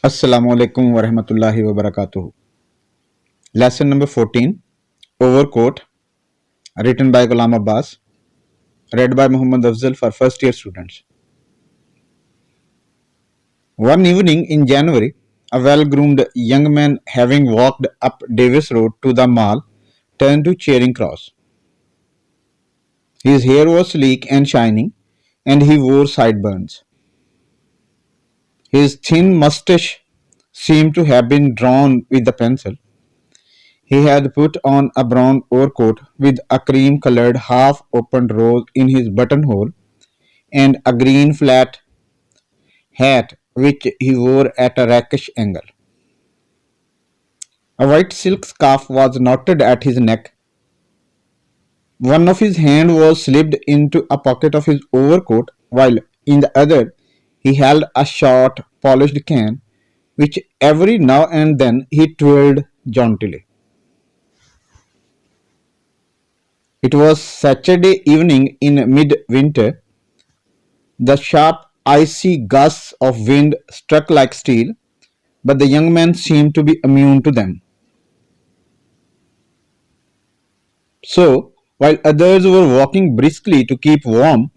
Assalamu alaikum wa rahmatullahi wa barakatuh. Lesson number 14, Overcoat, written by Ghulam Abbas, read by Muhammad Afzal for first year students. One evening in January, a well groomed young man having walked up Davis Road to the mall turned to Charing Cross. His hair was sleek and shining, and he wore sideburns. His thin mustache seemed to have been drawn with a pencil. He had put on a brown overcoat with a cream-colored half-opened rose in his buttonhole and a green flat hat which he wore at a rakish angle. A white silk scarf was knotted at his neck. One of his hands was slipped into a pocket of his overcoat, while in the other he held a short, polished can, which every now and then he twirled jauntily. It was Saturday evening in mid-winter. The sharp, icy gusts of wind struck like steel, but the young man seemed to be immune to them. So, while others were walking briskly to keep warm,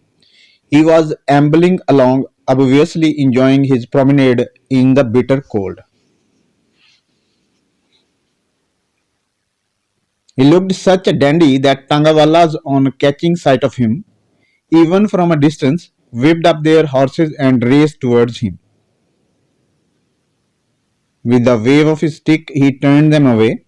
he was ambling along, obviously enjoying his promenade in the bitter cold. He looked such a dandy that Tangawallas, on catching sight of him, even from a distance, whipped up their horses and raced towards him. With a wave of his stick, he turned them away.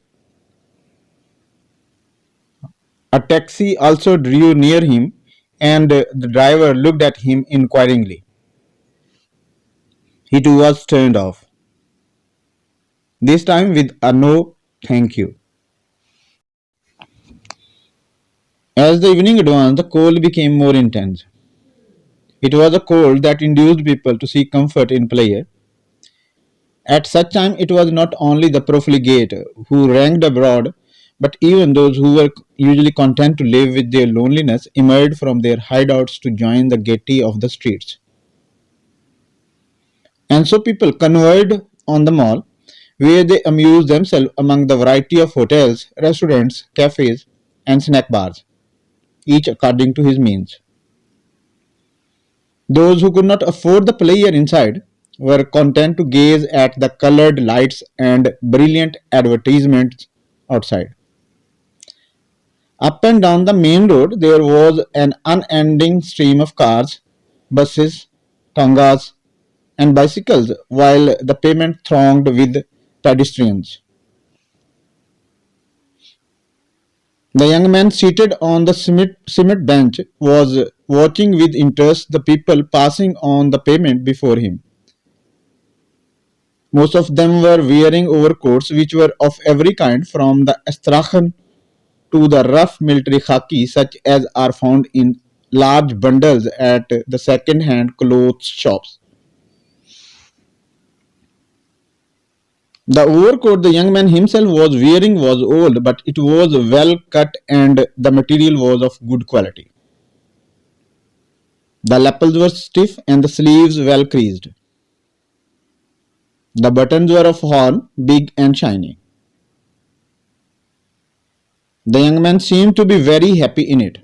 A taxi also drew near him, and the driver looked at him inquiringly. He too was turned off, this time with a no thank you. As the evening advanced, the cold became more intense. It was a cold that induced people to seek comfort in pleasure. At such time, it was not only the profligate who ranked abroad, but even those who were usually content to live with their loneliness emerged from their hideouts to join the gaiety of the streets. And so people converged on the mall, where they amused themselves among the variety of hotels, restaurants, cafes, and snack bars, each according to his means. Those who could not afford the pleasure inside were content to gaze at the colored lights and brilliant advertisements outside. Up and down the main road there was an unending stream of cars, buses, tangas, and bicycles, while the pavement thronged with pedestrians. The young man seated on the cement bench was watching with interest the people passing on the pavement before him. Most of them were wearing overcoats which were of every kind, from the astrakhan to the rough military khaki, such as are found in large bundles at the second-hand clothes shops. The overcoat the young man himself was wearing was old, but it was well cut and the material was of good quality. The lapels were stiff and the sleeves well creased. The buttons were of horn, big and shiny. The young man seemed to be very happy in it.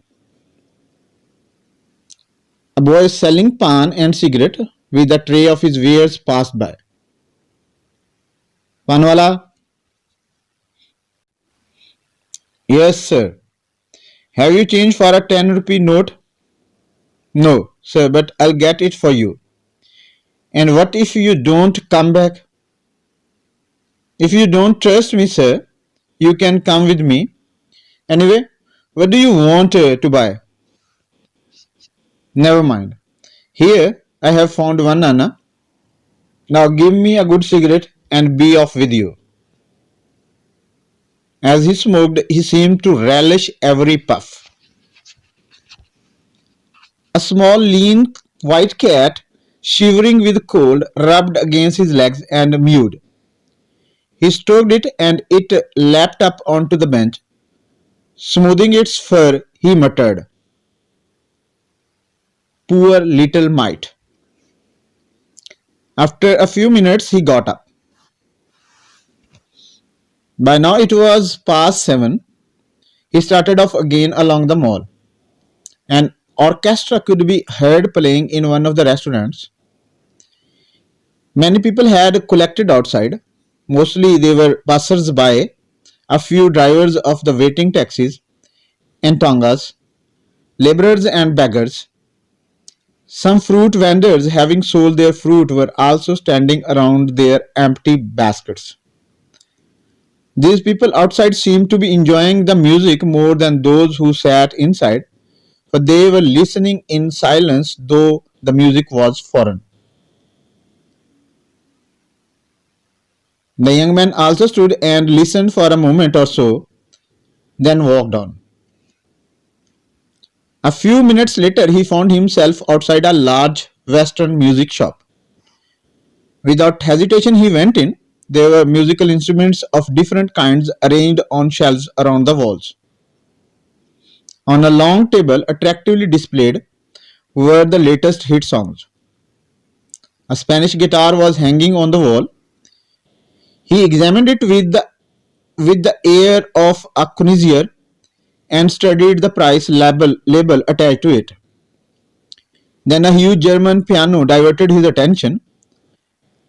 A boy selling pan and cigarette with a tray of his wares passed by. Panwala? Yes, sir. Have you change for a 10 rupee note? No, sir, but I'll get it for you. And what if you don't come back? If you don't trust me, sir, you can come with me. Anyway, what do you want to buy? Never mind. Here, I have found one Anna. Now give me a good cigarette and be off with you. As he smoked, he seemed to relish every puff. A small, lean, white cat, shivering with cold, rubbed against his legs and mewed. He stroked it and it lapped up onto the bench. Smoothing its fur, he muttered, "Poor little mite." After a few minutes, he got up. By now it was past 7. He started off again along the mall. An orchestra could be heard playing in one of the restaurants. Many people had collected outside. Mostly they were passers by, a few drivers of the waiting taxis, and tongas, laborers and beggars. Some fruit vendors, having sold their fruit, were also standing around their empty baskets. These people outside seemed to be enjoying the music more than those who sat inside, for they were listening in silence, though the music was foreign. The young man also stood and listened for a moment or so, then walked on. A few minutes later, he found himself outside a large Western music shop. Without hesitation, he went in. There were musical instruments of different kinds arranged on shelves around the walls. On a long table, attractively displayed, were the latest hit songs. A Spanish guitar was hanging on the wall. He examined it with the air of a connoisseur and studied the price label attached to it. Then a huge German piano diverted his attention.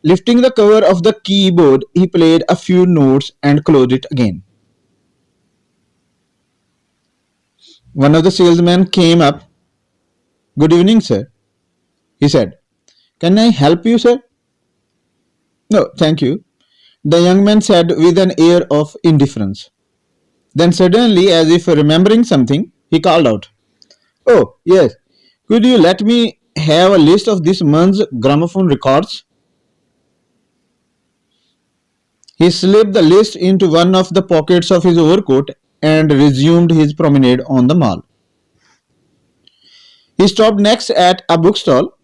Lifting the cover of the keyboard, he played a few notes and closed it again. One of the salesmen came up. "Good evening, sir," he said. "Can I help you, sir?" "No, thank you," the young man said with an air of indifference. Then suddenly, as if remembering something, he called out, "Oh, yes, could you let me have a list of this month's gramophone records?" He slipped the list into one of the pockets of his overcoat and resumed his promenade on the mall. He stopped next at a bookstall.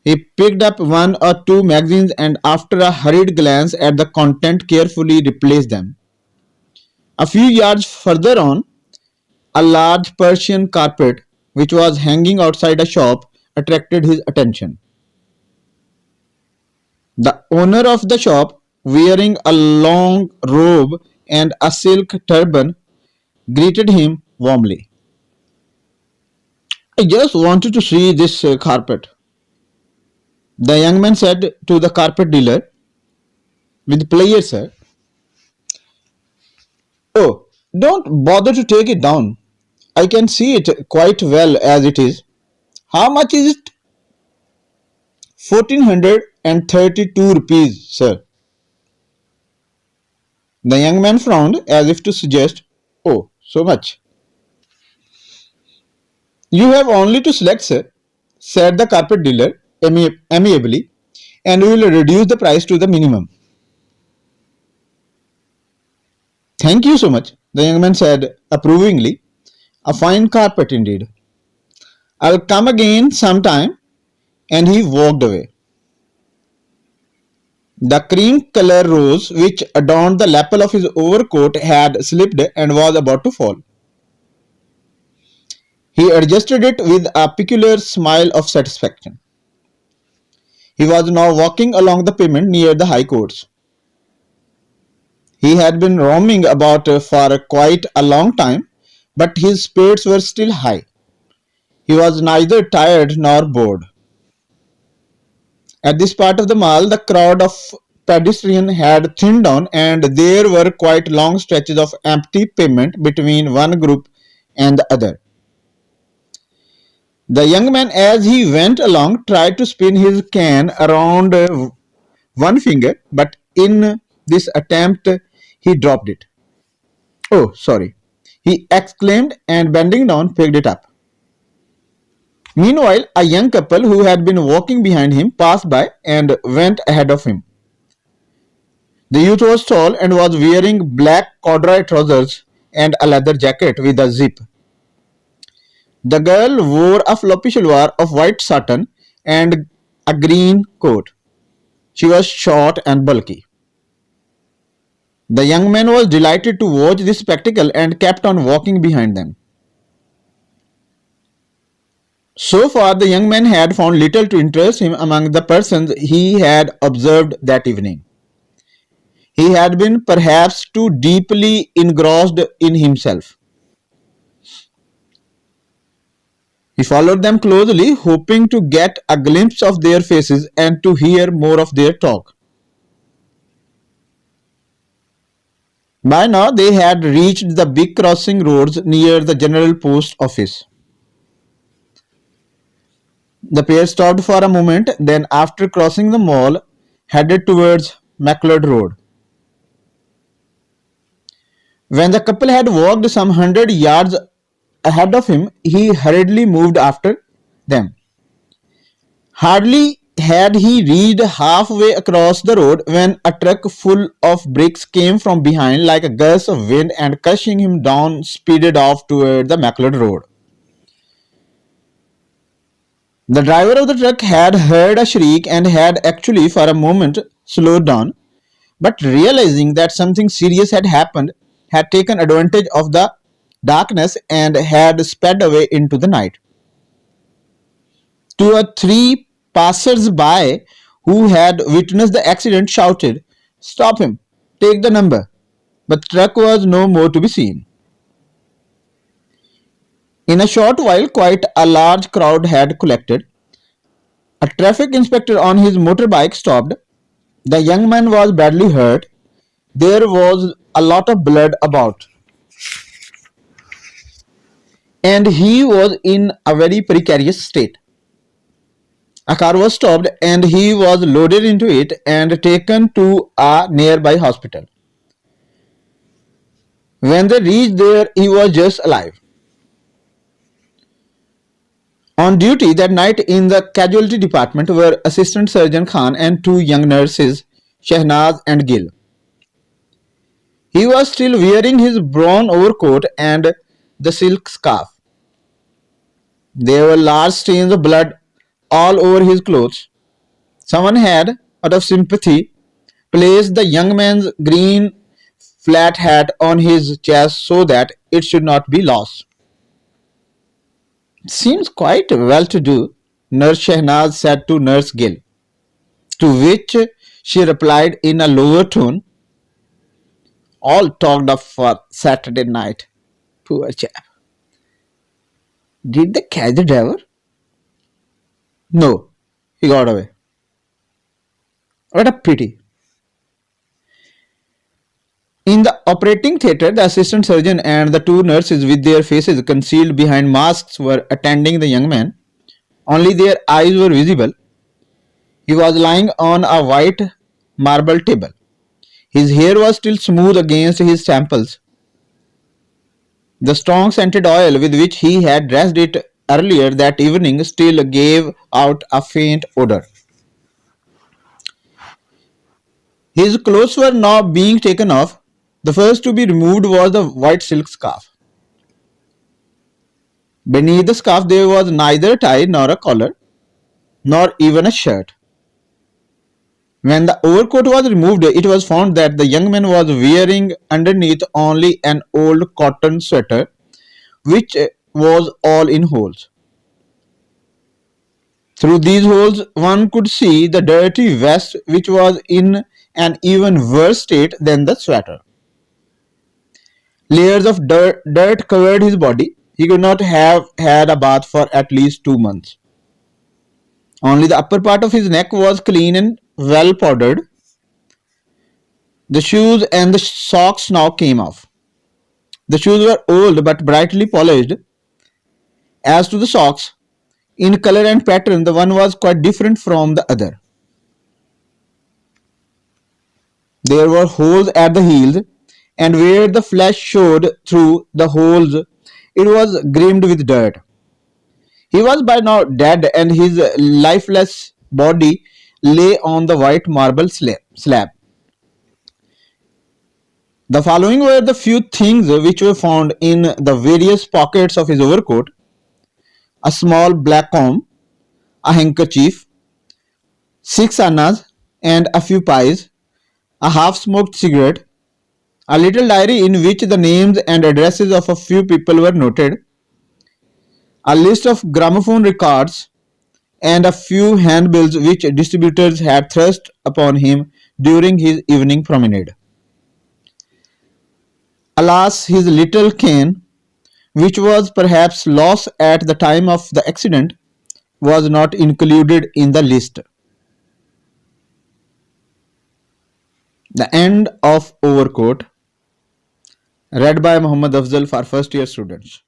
He picked up one or two magazines and, after a hurried glance at the content, carefully replaced them. A few yards further on, a large Persian carpet, which was hanging outside a shop, attracted his attention. The owner of the shop, wearing a long robe and a silk turban, greeted him warmly. "I just wanted to see this carpet," the young man said to the carpet dealer. "With pleasure, sir." "Oh, don't bother to take it down. I can see it quite well as it is. How much is it?" "1,432 rupees, sir." The young man frowned as if to suggest, "Oh, so much." "You have only to select, sir," said the carpet dealer amiably, "and we will reduce the price to the minimum." "Thank you so much," the young man said approvingly. "A fine carpet indeed. I'll come again sometime," and he walked away. The cream color rose which adorned the lapel of his overcoat had slipped and was about to fall. He adjusted it with a peculiar smile of satisfaction. He was now walking along the pavement near the high courts. He had been roaming about for quite a long time, but his spirits were still high. He was neither tired nor bored. At this part of the mall, the crowd of pedestrians had thinned down, and there were quite long stretches of empty pavement between one group and the other. The young man, as he went along, tried to spin his cane around one finger, but in this attempt he dropped it. "Oh, sorry," he exclaimed, and bending down picked it up. Meanwhile, a young couple who had been walking behind him passed by and went ahead of him. The youth was tall and was wearing black corduroy trousers and a leather jacket with a zip. The girl wore a floppy shalwar of white satin and a green coat. She was short and bulky. The young man was delighted to watch this spectacle and kept on walking behind them. So far, the young man had found little to interest him among the persons he had observed that evening. He had been perhaps too deeply engrossed in himself. He followed them closely, hoping to get a glimpse of their faces and to hear more of their talk. By now they had reached the big crossing roads near the general post office. The pair stopped for a moment, then after crossing the mall, headed towards MacLeod Road. When the couple had walked some 100 yards ahead of him, he hurriedly moved after them. Hardly had he reached halfway across the road when a truck full of bricks came from behind like a gust of wind and crushing him down speeded off toward the MacLeod Road. The driver of the truck had heard a shriek and had actually for a moment slowed down, but realizing that something serious had happened, had taken advantage of the darkness and had sped away into the night. Two or three passers-by who had witnessed the accident shouted, "Stop him! Take the number!" But the truck was no more to be seen. In a short while, quite a large crowd had collected. A traffic inspector on his motorbike stopped. The young man was badly hurt. There was a lot of blood about, and he was in a very precarious state. A car was stopped and he was loaded into it and taken to a nearby hospital. When they reached there, he was just alive. On duty that night in the casualty department were Assistant Surgeon Khan and two young nurses, Shehnaz and Gill. He was still wearing his brown overcoat and the silk scarf. There were large stains of blood all over his clothes. Someone had, out of sympathy, placed the young man's green flat hat on his chest so that it should not be lost. "Seems quite well to do," Nurse Shehnaz said to Nurse Gill, to which she replied in a lower tone, "All talked of for Saturday night. Poor chap." "Did they catch the driver?" "No, he got away." "What a pity." In the operating theatre, the assistant surgeon and the two nurses with their faces concealed behind masks were attending the young man. Only their eyes were visible. He was lying on a white marble table. His hair was still smooth against his temples. The strong scented oil with which he had dressed it earlier that evening still gave out a faint odor. His clothes were now being taken off. The first to be removed was the white silk scarf. Beneath the scarf there was neither a tie nor a collar, nor even a shirt. When the overcoat was removed, it was found that the young man was wearing underneath only an old cotton sweater, which was all in holes. Through these holes one could see the dirty vest, which was in an even worse state than the sweater. Layers of dirt covered his body. He could not have had a bath for at least 2 months. Only the upper part of his neck was clean and well powdered. The shoes and the socks now came off. The shoes were old but brightly polished. As to the socks, in color and pattern, the one was quite different from the other. There were holes at the heels, and where the flesh showed through the holes, it was grimed with dirt. He was by now dead, and his lifeless body lay on the white marble slab. The following were the few things which were found in the various pockets of his overcoat: a small black comb, a handkerchief, 6 annas and a few pies, a half-smoked cigarette, a little diary in which the names and addresses of a few people were noted, a list of gramophone records, and a few handbills which distributors had thrust upon him during his evening promenade. Alas, his little cane, which was perhaps lost at the time of the accident, was not included in the list. The end of Overcoat, read by Muhammad Afzal for first year students.